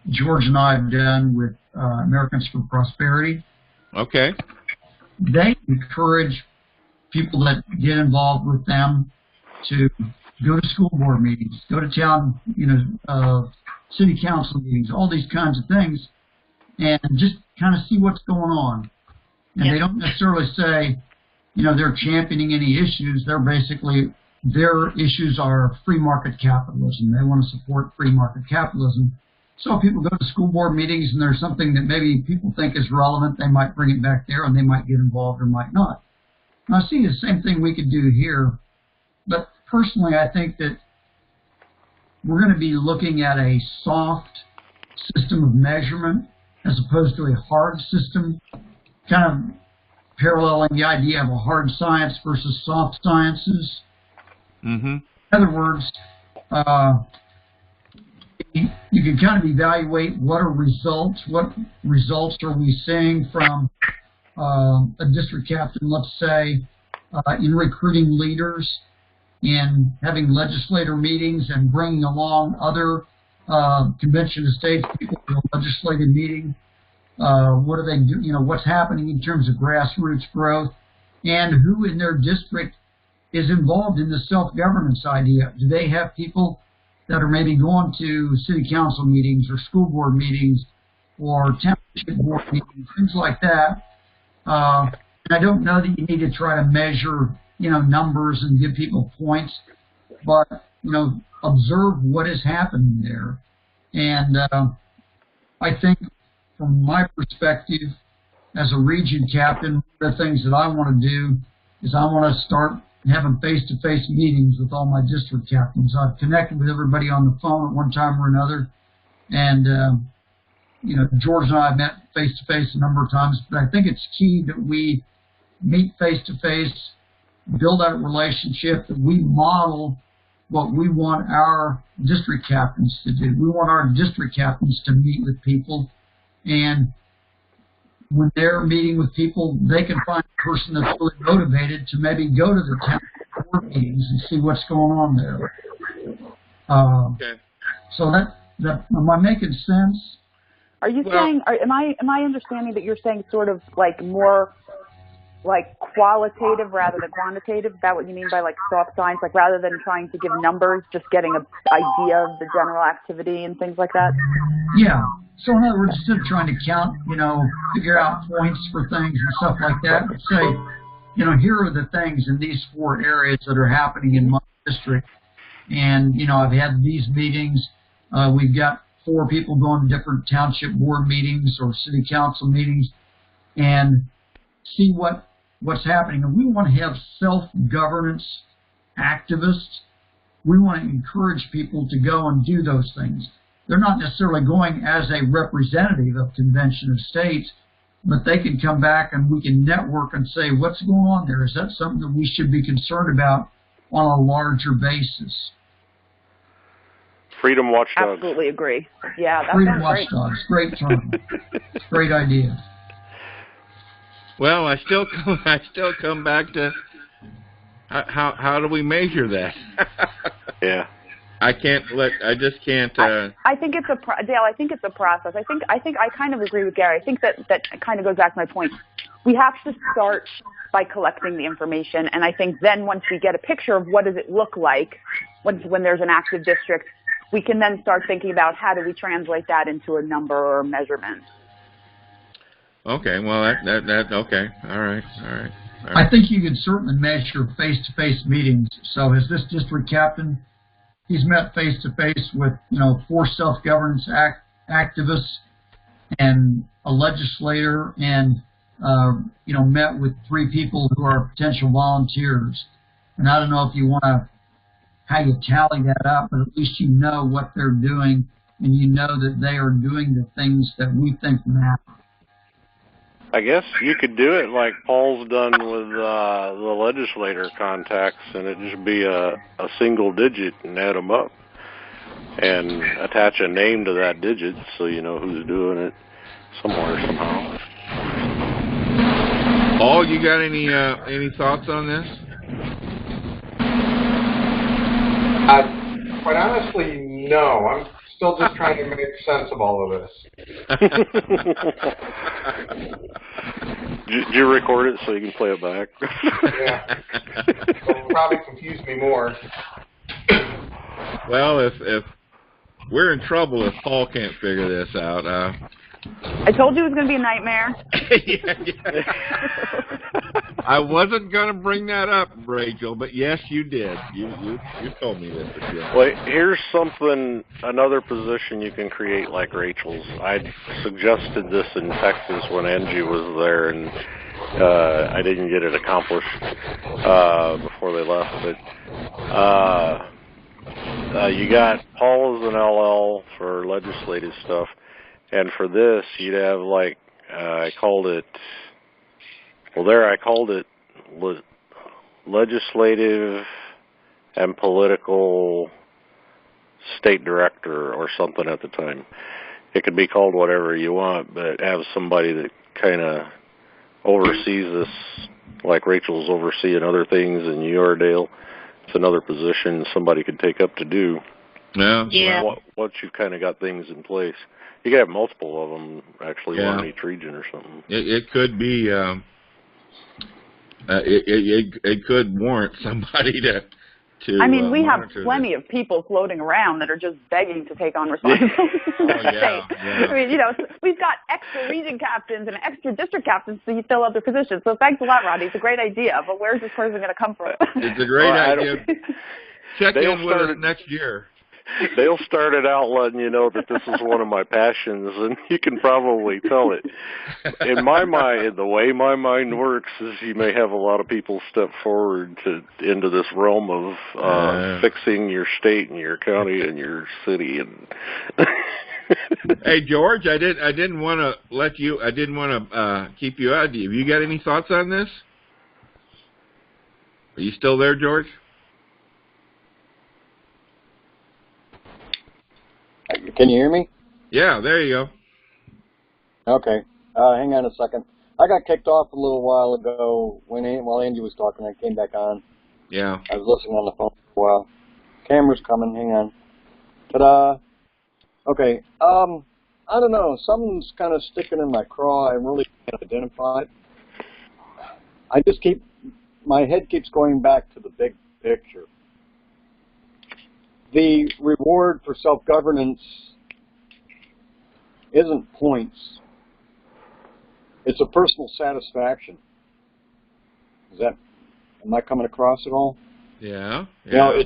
George and I have done with Americans for Prosperity.
Okay.
They encourage people that get involved with them to go to school board meetings, go to town, city council meetings, all these kinds of things, and just kind of see what's going on. And They don't necessarily say, they're championing any issues. They're basically, their issues are free market capitalism. They want to support free market capitalism. So if people go to school board meetings and there's something that maybe people think is relevant, they might bring it back there and they might get involved or might not. And I see the same thing we could do here. But personally, I think that we're going to be looking at a soft system of measurement as opposed to a hard system, kind of paralleling the idea of a hard science versus soft sciences.
Mm-hmm.
In other words, you can kind of evaluate what are results, what results are we seeing from a district captain, let's say, in recruiting leaders, in having legislator meetings and bringing along other convention of states people to a legislative meeting. What are they do? You know, what's happening in terms of grassroots growth, and who in their district is involved in the self-governance idea. Do they have people that are maybe going to city council meetings or school board meetings or township board meetings, things like that? And I don't know that you need to try to measure, you know, numbers and give people points, but, you know, observe what is happening there. And I think from my perspective as a region captain, one of the things that I want to do is I want to start having face-to-face meetings with all my district captains. I've connected with everybody on the phone at one time or another, and you know, George and I have met face-to-face a number of times, but I think it's key that we meet face-to-face, build that relationship, that we model what we want our district captains to do. We want our district captains to meet with people, and when they're meeting with people, they can find a person that's really motivated to maybe go to the town board meetings and see what's going on there.
Okay.
So that am I making sense?
Are you saying? Am I understanding that you're saying sort of like more like qualitative rather than quantitative? Is that what you mean by like soft science? Like rather than trying to give numbers, just getting an idea of the general activity and things like that?
Yeah. So in other words, instead of trying to count, you know, figure out points for things and stuff like that, say, you know, here are the things in these 4 areas that are happening in my district. And, you know, I've had these meetings. We've got 4 people going to different township board meetings or city council meetings, and see what's happening. And we want to have self-governance activists. We want to encourage people to go and do those things. They're not necessarily going as a representative of Convention of States, but they can come back and we can network and say, what's going on there? Is that something that we should be concerned about on a larger basis?
Freedom Watchdogs.
Absolutely agree. Yeah, that
Freedom
sounds
Watchdogs. Great term. Great idea.
Well, I still come back to how do we measure that?
Yeah.
I just can't.
I think it's Dale. I think it's a process. I think I kind of agree with Gary. I think that kind of goes back to my point. We have to start by collecting the information, and I think then once we get a picture of what does it look like when there's an active district, we can then start thinking about how do we translate that into a number or a measurement.
Okay. Well, that okay. All right.
I think you could certainly measure face-to-face meetings. So as this district captain, he's met face-to-face with, you know, 4 self-governance activists and a legislator, and, you know, met with 3 people who are potential volunteers. And I don't know if you want to, how you tally that up, but at least you know what they're doing, and you know that they are doing the things that we think matter.
I guess you could do it like Paul's done with the legislator contacts, and it just be a single digit and add them up and attach a name to that digit so you know who's doing it somewhere somehow.
Paul, you got any thoughts on this?
Quite honestly, no. I'm still just trying to make sense of all of this.
Did you record it so you can play it back?
Yeah. It'll probably confuse me more.
Well, if we're in trouble if Paul can't figure this out.
I told you it was going to be a nightmare.
Yeah. I wasn't going to bring that up, Rachel, but yes, you did. You told me this.
Well, here's another position you can create like Rachel's. I suggested this in Texas when Angie was there, and I didn't get it accomplished before they left. But you got Paul as an LL for legislative stuff. And for this, you'd have like, I called it legislative and political state director or something at the time. It could be called whatever you want, but have somebody that kind of oversees this, like Rachel's overseeing other things in Uredale. It's another position somebody could take up to do.
Yeah.
Once you've kind of got things in place. You could have multiple of them, actually, one in each region or something.
It could be, it could warrant somebody to
I mean, we have
monitor
plenty of people floating around that are just begging to take on responsibility for the state. I mean, you know, we've got extra region captains and extra district captains to fill other positions. So thanks a lot, Rodney. It's a great idea, but where's this person going to come from?
It's a great idea. Check in with us next year.
They'll start it out letting you know that this is one of my passions, and you can probably tell it. In my mind, the way my mind works is you may have a lot of people step forward into this realm of fixing your state and your county and your city. And
Hey, George, I didn't want to keep you out. Have you got any thoughts on this? Are you still there, George?
Can you hear me?
Yeah, there you go.
Okay. Hang on a second. I got kicked off a little while ago while Angie was talking. I came back on.
Yeah.
I was listening on the phone for a while. Camera's coming. Hang on. Ta-da. Okay. I don't know. Something's kind of sticking in my craw. I really can't identify it. My head keeps going back to the big picture. The reward for self-governance isn't points. It's a personal satisfaction. Am I coming across at all?
Yeah.
You know,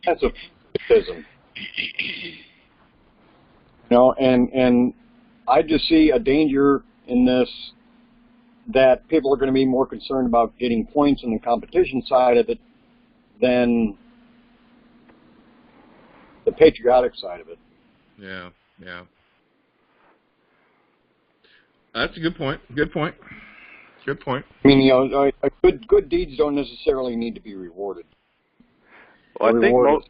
that's a criticism. You know, and I just see a danger in this that people are going to be more concerned about getting points in the competition side of it than the patriotic side of it.
Yeah. That's a good point. Good point.
I mean, you know, good deeds don't necessarily need to be rewarded.
Well, I think
reward.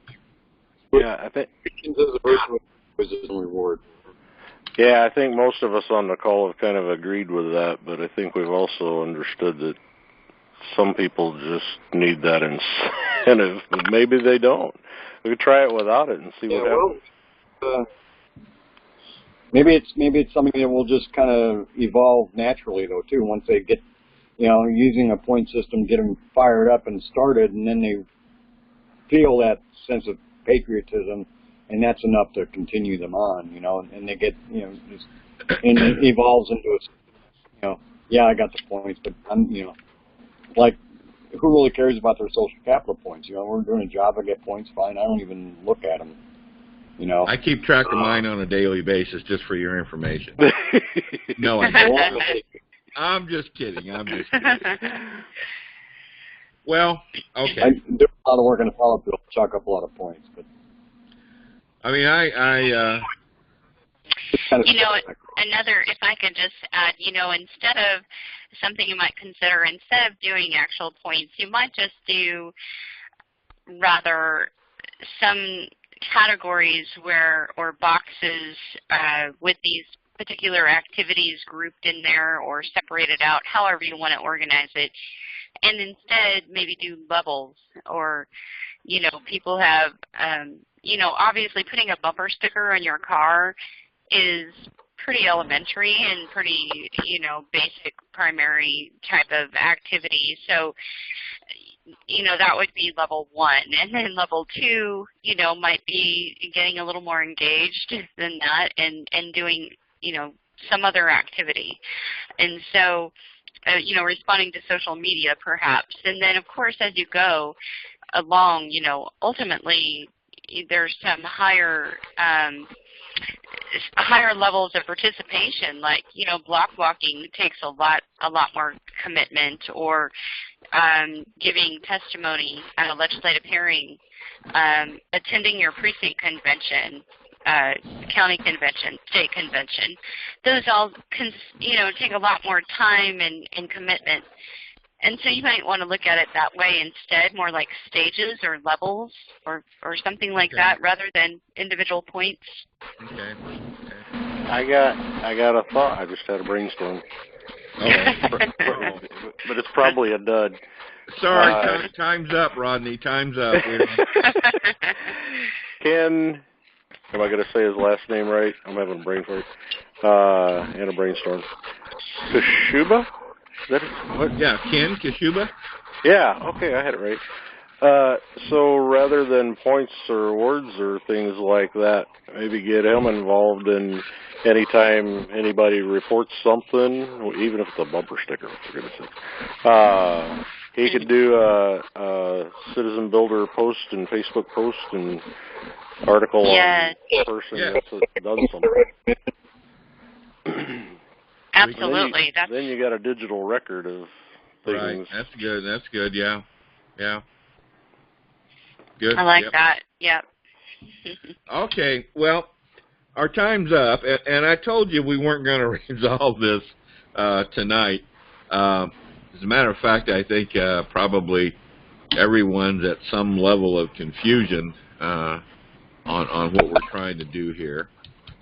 Yeah, I think most of us on the call have kind of agreed with that, but I think we've also understood that some people just need that incentive. Maybe they don't. We could try it without it and see what happens.
Maybe it's something that will just kind of evolve naturally, though, too. Once they get, you know, using a point system, get them fired up and started, and then they feel that sense of patriotism, and that's enough to continue them on, you know. And they get, you know, just, and it evolves into a, you know, yeah, I got the points, but I'm, you know, like, who really cares about their social capital points? You know, we're doing a job, I get points, fine. I don't even look at them. You know,
I keep track of mine on a daily basis, just for your information. No, I'm just kidding. Well, okay.
I do a lot of work in the follow-up to chalk up a lot of points, but
I mean,
you know, another, if I could just add, you know, instead of something you might consider, instead of doing actual points, you might just do rather some categories or boxes with these particular activities grouped in there or separated out, however you want to organize it, and instead maybe do levels. Or, you know, people have, you know, obviously putting a bumper sticker on your car is pretty elementary and pretty, you know, basic primary type of activity. So, you know, that would be level 1. And then level 2, you know, might be getting a little more engaged than that and doing, you know, some other activity. And so, you know, responding to social media perhaps. And then, of course, as you go along, you know, ultimately there's some higher levels of participation, like, you know, block walking takes a lot more commitment, or giving testimony at a legislative hearing, attending your precinct convention, county convention, state convention. Those all, take a lot more time and commitment. And so you might want to look at it that way instead, more like stages or levels or something like that, rather than individual points.
Okay.
I got a thought. I just had a brainstorm. But it's probably a dud.
Sorry, time's up, Rodney. Time's up.
Am I going to say his last name right? I'm having a brain fart. And a brainstorm. Kashuba? Is that what?
Yeah, Ken Kashuba?
Yeah, okay, I had it right. So rather than points or awards or things like that, maybe get him involved in anytime anybody reports something, even if it's a bumper sticker, for goodness sake. He could do a Citizen Builder post and Facebook post and article on a person that's done something.
Absolutely.
Then you got a digital record of things.
Right. That's good. Yeah. Good.
I like that. Yep.
Okay. Well, our time's up, and I told you we weren't going to resolve this tonight. As a matter of fact, I think probably everyone's at some level of confusion on what we're trying to do here.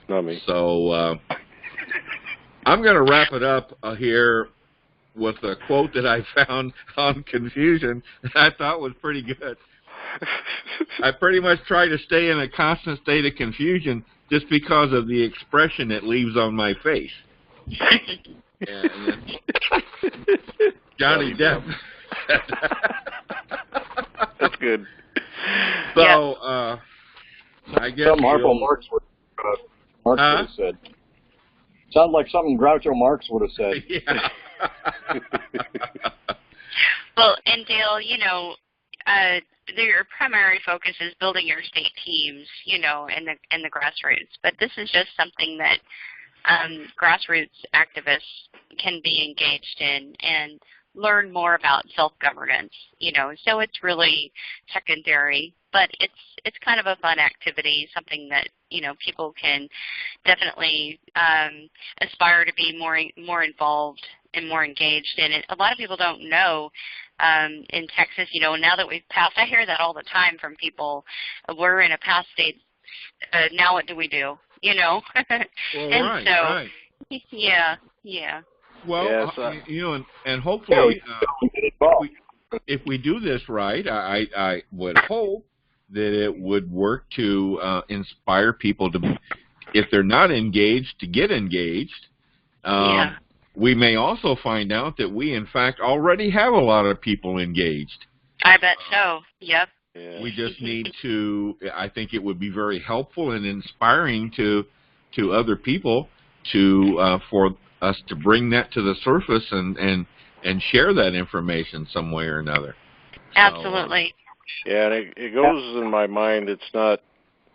Not me.
So I'm going to wrap it up here with a quote that I found on confusion that I thought was pretty good. I pretty much try to stay in a constant state of confusion just because of the expression it leaves on my face. Johnny Depp.
That's good.
So, I guess
something Harpo Marx would have said. Sounds like something Groucho Marx would have said.
Yeah.
Well, and Dale, your primary focus is building your state teams, and the grassroots. But this is just something that grassroots activists can be engaged in and learn more about self-governance. So it's really secondary, but it's kind of a fun activity, something that people can definitely aspire to be more involved and more engaged in it. A lot of people don't know in Texas, now that we've passed, I hear that all the time from people, we're in a past state, now what do we do?
Well,
and
right,
so,
right.
Yeah.
Well, and hopefully, if we do this right, I would hope that it would work to inspire people to, if they're not engaged, to get engaged. We may also find out that we, in fact, already have a lot of people engaged.
I bet so. Yep.
Yeah.
We just need to, I think it would be very helpful and inspiring to other people to for us to bring that to the surface and share that information some way or another.
Absolutely.
Yeah, and it goes in my mind, it's not,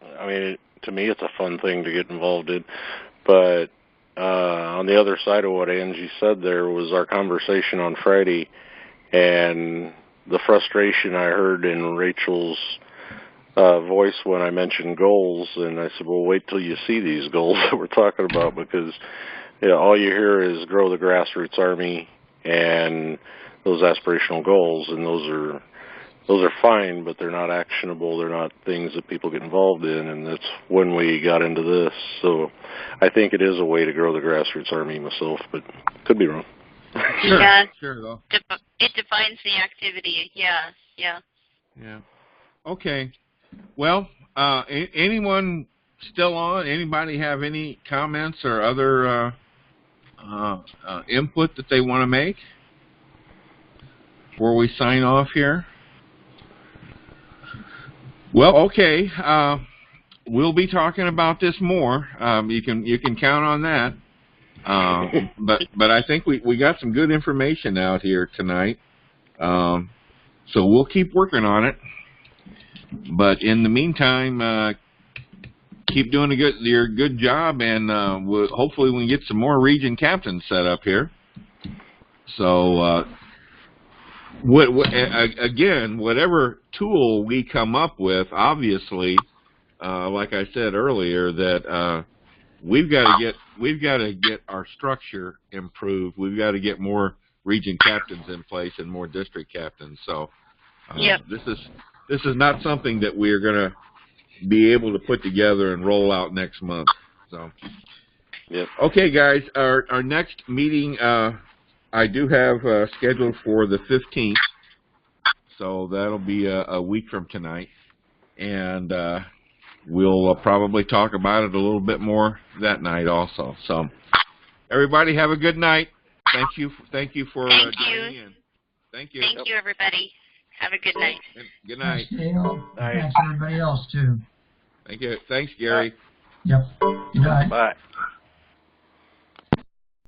to me it's a fun thing to get involved in, but on the other side of what Angie said there was our conversation on Friday, and the frustration I heard in Rachel's voice when I mentioned goals, and I said, well, wait till you see these goals that we're talking about, because all you hear is grow the grassroots army and those aspirational goals, and those are fine, but they're not actionable. They're not things that people get involved in, and that's when we got into this. So I think it is a way to grow the grassroots army myself, but could be wrong.
Sure,
yeah.
Sure, though.
It defines the activity. Yeah.
Okay. Well, anyone still on? Anybody have any comments or other input that they want to make before we sign off here? Well, okay. We'll be talking about this more. You can count on that. But I think we got some good information out here tonight. So we'll keep working on it. But in the meantime, keep doing your good job, and hopefully we can get some more region captains set up here. So again, whatever tool we come up with, obviously, like I said earlier, that we've got to get our structure improved. We've got to get more region captains in place and more district captains. So this is not something that we're going to be able to put together and roll out next month. So, okay, guys, our next meeting I do have scheduled for the 15th. So that'll be a week from tonight, and we'll probably talk about it a little bit more that night also. So, everybody, have a good night. Thank you for joining in. Thank you.
Thank you, everybody. Have a good night.
Good night.
Thanks, Dale. Thanks, everybody else, too.
Thank you. Thanks, Gary.
Yep. Good night.
Bye.